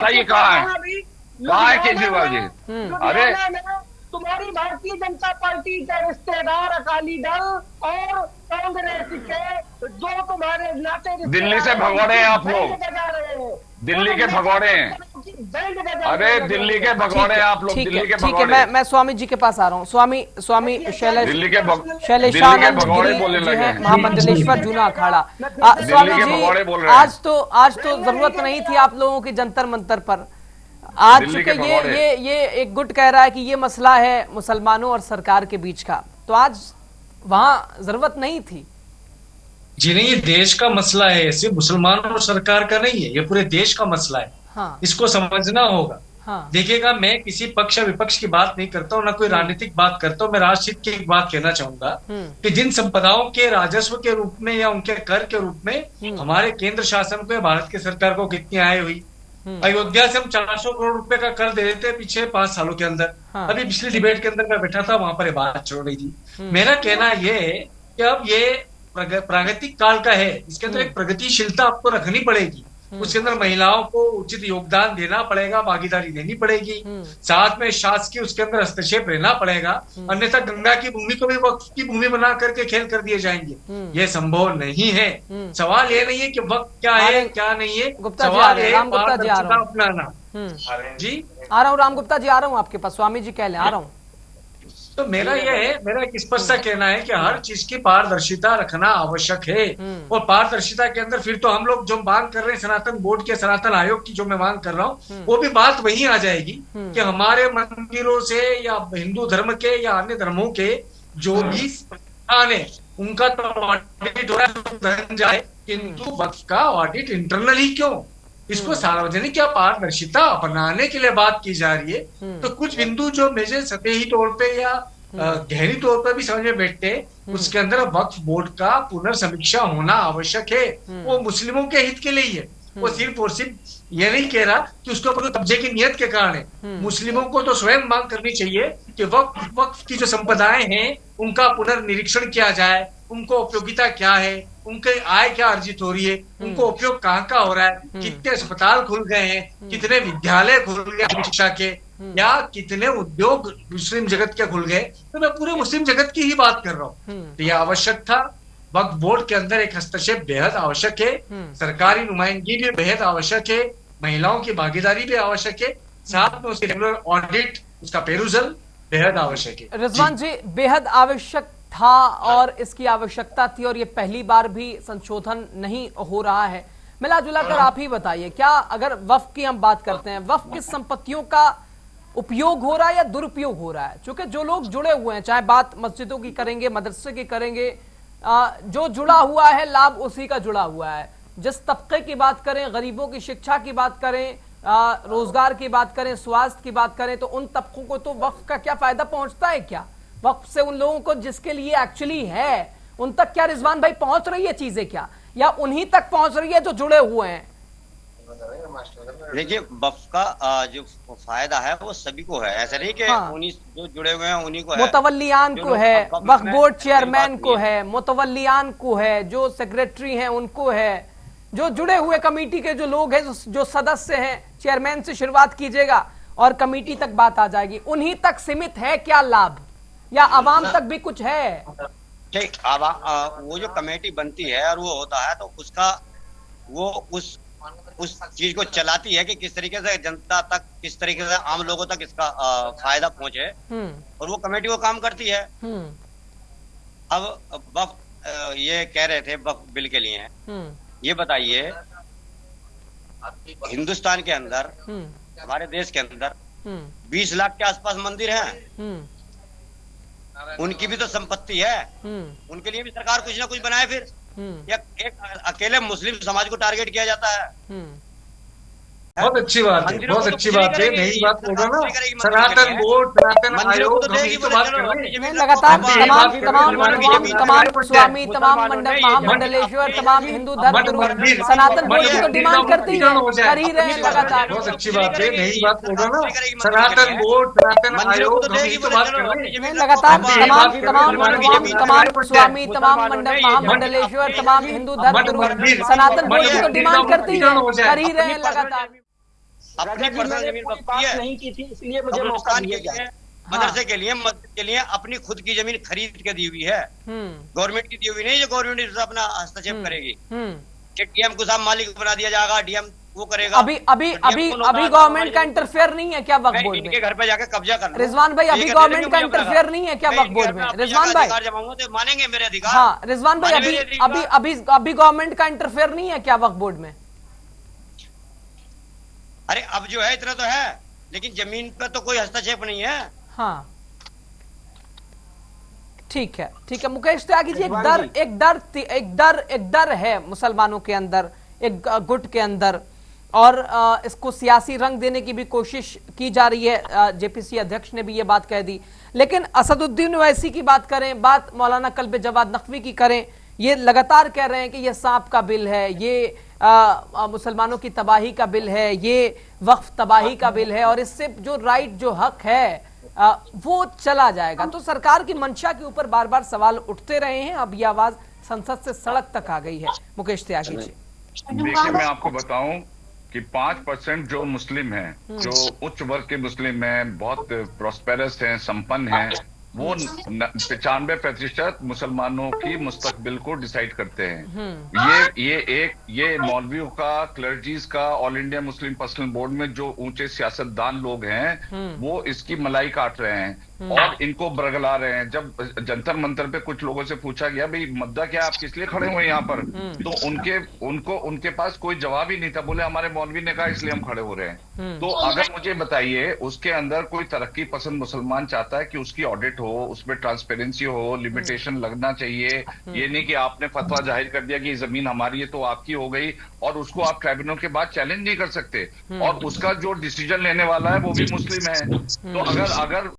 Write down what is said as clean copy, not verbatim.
बताइए कहाँ है केजरीवाल जी? अरे तुम्हारी भारतीय जनता पार्टी के रिश्तेदार अकाली दल और कांग्रेस के जो तुम्हारे नाते दिल्ली से भगोड़े हैं आप लोग, दिल्ली के भगोड़े हैं। अरे दिल्ली के भगोड़े हैं आप लोग, दिल्ली के ठीक है। मैं स्वामी जी के पास आ रहा हूँ। स्वामी शैलेश, दिल्ली के शैलेशानंद भगोड़े बोलने जी लगे हैं, हैं। महामंडलेश्वर जूना अखाड़ा। दिल्ली के भगोड़े बोल रहे हैं। आज तो जरूरत नहीं थी आप लोगों की जंतर मंतर पर। आज चूंकि ये एक गुट कह रहा है कि ये मसला है मुसलमानों और सरकार के बीच का, तो आज वहां जरूरत नहीं थी। जी नहीं, ये देश का मसला है, सिर्फ मुसलमानों और सरकार का नहीं है, ये पूरे देश का मसला है। हाँ। इसको समझना होगा। हाँ। देखिएगा, मैं किसी पक्ष या विपक्ष की बात नहीं करता हूँ, ना कोई राजनीतिक बात करता हूँ। मैं राष्ट्रहित की एक बात कहना चाहूंगा कि जिन संपदाओं के राजस्व के रूप में या उनके कर के रूप में हमारे केंद्र शासन को या भारत की सरकार को कितनी आय हुई। अयोध्या से हम 400 करोड़ रुपए का कर दे रहे थे पिछले 5 सालों के अंदर। हाँ। अभी पिछली डिबेट के अंदर मैं बैठा था, वहां पर ये बात चल रही थी। मेरा कहना ये है कि अब ये प्रागैतिक काल का है, इसके अंदर एक प्रगतिशीलता आपको रखनी पड़ेगी। उसके अंदर महिलाओं को उचित योगदान देना पड़ेगा, भागीदारी देनी पड़ेगी, साथ में शासकीय उसके अंदर हस्तक्षेप रहना पड़ेगा। अन्यथा गंगा की भूमि को भी वक्फ की भूमि बना करके खेल कर दिए जाएंगे। ये संभव नहीं है। सवाल ये नहीं है कि वक्त क्या है क्या नहीं है, सवाल है पारदर्शिता अपनाना। जी आ रहा हूँ राम गुप्ता जी, आ रहा हूँ आपके पास। स्वामी जी कह लें, आ रहा हूँ। तो मेरा एक स्पष्ट सा कहना है कि हर चीज की पारदर्शिता रखना आवश्यक है। और पारदर्शिता के अंदर फिर तो हम लोग जो मांग कर रहे हैं सनातन बोर्ड के, सनातन आयोग की जो मैं मांग कर रहा हूँ, वो भी बात वही आ जाएगी कि हमारे मंदिरों से या हिंदू धर्म के या अन्य धर्मों के जो भी संस्थान है उनका तो ऑडिट हो रहा है, धन जाए, किंतु वक्फ का ऑडिट इंटरनली क्यों? इसको सार्वजनिक या पारदर्शिता अपनाने के लिए बात की जा रही है। तो कुछ बिंदु जो मेजर सतही तौर पे या गहरी तौर पर भी समझ में बैठते हैं, उसके अंदर वक्फ बोर्ड का पुनर्समीक्षा होना आवश्यक है। वो मुस्लिमों के हित के लिए ही है। वो सिर्फ और सिर्फ ये नहीं कह रहा कि उसके ऊपर कब्जे की नियत के कारण है। मुस्लिमों को तो स्वयं मांग करनी चाहिए कि वक्फ की जो संपदाएं हैं उनका पुनर्निरीक्षण किया जाए, उनको उपयोगिता क्या है, उनके आय क्या अर्जित हो रही है, उनको उपयोग कहाँ का हो रहा है, कितने अस्पताल खुल गए हैं, कितने विद्यालय खुल गए शिक्षा के, या कितने उद्योग मुस्लिम जगत के खुल गए। तो मैं पूरे मुस्लिम जगत की ही बात कर रहा हूँ। तो यह आवश्यक था। वक्फ बोर्ड के अंदर एक हस्तक्षेप बेहद आवश्यक है, सरकारी नुमाइंदगी भी बेहद आवश्यक है, महिलाओं की भागीदारी भी आवश्यक है, साथ में उसकी रेगुलर ऑडिट, उसका पेरुजल बेहद आवश्यक है। रिजवान जी, बेहद आवश्यक था और इसकी आवश्यकता थी, और ये पहली बार भी संशोधन नहीं हो रहा है। मिला जुला कर आप ही बताइए, क्या अगर वक्फ की हम बात करते हैं, वक्फ की संपत्तियों का उपयोग हो रहा है या दुरुपयोग हो रहा है? क्योंकि जो लोग जुड़े हुए हैं, चाहे बात मस्जिदों की करेंगे, मदरसे की करेंगे, जो जुड़ा हुआ है लाभ उसी का जुड़ा हुआ है। जिस तबके की बात करें, गरीबों की शिक्षा की बात करें, रोजगार की बात करें, स्वास्थ्य की बात करें, तो उन तबकों को तो वक्फ का क्या फायदा पहुंचता है? क्या वक्फ से उन लोगों को जिसके लिए एक्चुअली है उन तक क्या रिजवान भाई पहुंच रही है चीजें, क्या या उन्हीं तक पहुंच रही है जो जुड़े हुए हैं? देखिए, वक्फ का जो फायदा है वो सभी को है, ऐसा नहीं कि उन्हीं जो जुड़े हुए हैं उन्हीं को है। मुतवल्लियान को है, वक्फ बोर्ड चेयरमैन को है, मुतवल्लियान को है, जो सेक्रेटरी हैं उनको है, जो जुड़े हुए कमेटी के जो लोग हैं, जो सदस्य हैं, चेयरमैन से शुरुआत कीजिएगा और कमेटी तक बात आ जाएगी। उन्हीं तक सीमित है क्या लाभ, या आवाम तक भी कुछ है? ठीक, वो जो कमेटी बनती है और वो होता है, तो उसका वो उस चीज को चलाती है कि किस तरीके से जनता तक, किस तरीके से आम लोगों तक इसका फायदा पहुंचे, और वो कमेटी वो काम करती है। अब वक्फ ये कह रहे थे वक्फ बिल के लिए, ये बताइए, हिंदुस्तान के अंदर, हमारे देश के अंदर 20 लाख के आसपास मंदिर हैं, उनकी भी तो संपत्ति है, उनके लिए भी सरकार कुछ ना कुछ बनाए। फिर या एक अकेले मुस्लिम समाज को टारगेट किया जाता है। बहुत अच्छी बात है, बहुत अच्छी बात है। नई बात बोल रहा ना, सनातन बोर्ड, सनातन आयोग, हम यही तो बात कर रहे हैं। लगातार तमाम स्वामी, तमाम महामंडलेश्वर, तमाम हिंदू धर्म गुरु सनातन बोर्ड की तो डिमांड करती है, कर ही रहे हैं लगातार। बहुत अच्छी बात है, नई बात बोल रहा ना, सनातन बोर्ड, सनातन आयोग, हम यही तो बात कर रहे हैं। लगातार तमाम स्वामी, तमाम महामंडलेश्वर, तमाम हिंदू धर्म गुरु सनातन बोर्ड की तो डिमांड करती है, कर ही रहे हैं लगातार। अपनी पर्सनल जमीन वक्त की है, नहीं की थी, इसलिए मुझे मौका कब्रिस्तान दिया के जाए। लिए, मदरसे के लिए, मस्जिद के लिए अपनी खुद की जमीन खरीद के दी हुई है, गवर्नमेंट की दी हुई नहीं, जो गवर्नमेंट अपना हस्तक्षेप करेगी कि डीएम को साहब मालिक बना दिया जाएगा, डीएम वो करेगा। अभी गवर्नमेंट का इंटरफेयर नहीं है क्या वक्फ बोर्ड में? इनके घर पे जाके कब्जा कर लो। रिजवान भाई, अभी गवर्नमेंट का इंटरफेयर नहीं है क्या वक्फ बोर्ड में? रिजवान भाई तो मानेंगे मेरे अधिकार। हाँ रिजवान भाई, अभी गवर्नमेंट का इंटरफेयर नहीं है क्या वक्फ बोर्ड में? अरे अब जो है इतना तो है, लेकिन जमीन पर तो कोई हस्तक्षेप नहीं है। हाँ ठीक है मुकेश त्यागी जी, एक डर है मुसलमानों के अंदर, एक गुट के अंदर, और इसको सियासी रंग देने की भी कोशिश की जा रही है। जेपीसी अध्यक्ष ने भी ये बात कह दी। लेकिन असदुद्दीन ओवैसी की बात करें, बात मौलाना कल्ब जवाद नकवी की करें, ये लगातार कह रहे हैं कि ये सांप का बिल है, ये मुसलमानों की तबाही का बिल है, ये वक्फ तबाही का बिल है, और इससे जो राइट जो हक है वो चला जाएगा। तो सरकार की मंशा के ऊपर बार बार सवाल उठते रहे हैं। अब ये आवाज संसद से सड़क तक आ गई है। मुकेश त्यागी जी, देखिए मैं आपको बताऊं कि 5% जो मुस्लिम हैं, जो उच्च वर्ग के मुस्लिम हैं, बहुत प्रोस्पेरस हैं, संपन्न हैं, वो 95% मुसलमानों की मुस्तकबिल को डिसाइड करते हैं। ये मौलवियों का, क्लर्जीज का, all India Muslim personal board में जो ऊंचे सियासतदान लोग हैं वो इसकी मलाई काट रहे हैं और इनको बरगला रहे हैं। जब जंतर मंतर पे कुछ लोगों से पूछा गया, भाई मुद्दा क्या, आप किस लिए खड़े हुए यहाँ पर, तो उनके पास कोई जवाब ही नहीं था। बोले हमारे मौलवी ने कहा इसलिए हम खड़े हो रहे हैं। तो अगर मुझे बताइए, उसके अंदर कोई तरक्की पसंद मुसलमान चाहता है कि उसकी ऑडिट हो, उसमें ट्रांसपेरेंसी हो, लिमिटेशन लगना चाहिए। ये नहीं कि आपने फतवा जाहिर कर दिया कि जमीन हमारी है तो आपकी हो गई और उसको आप ट्राइब्यूनल के बाद चैलेंज नहीं कर सकते, और उसका जो डिसीजन लेने वाला है वो भी मुस्लिम है। तो अगर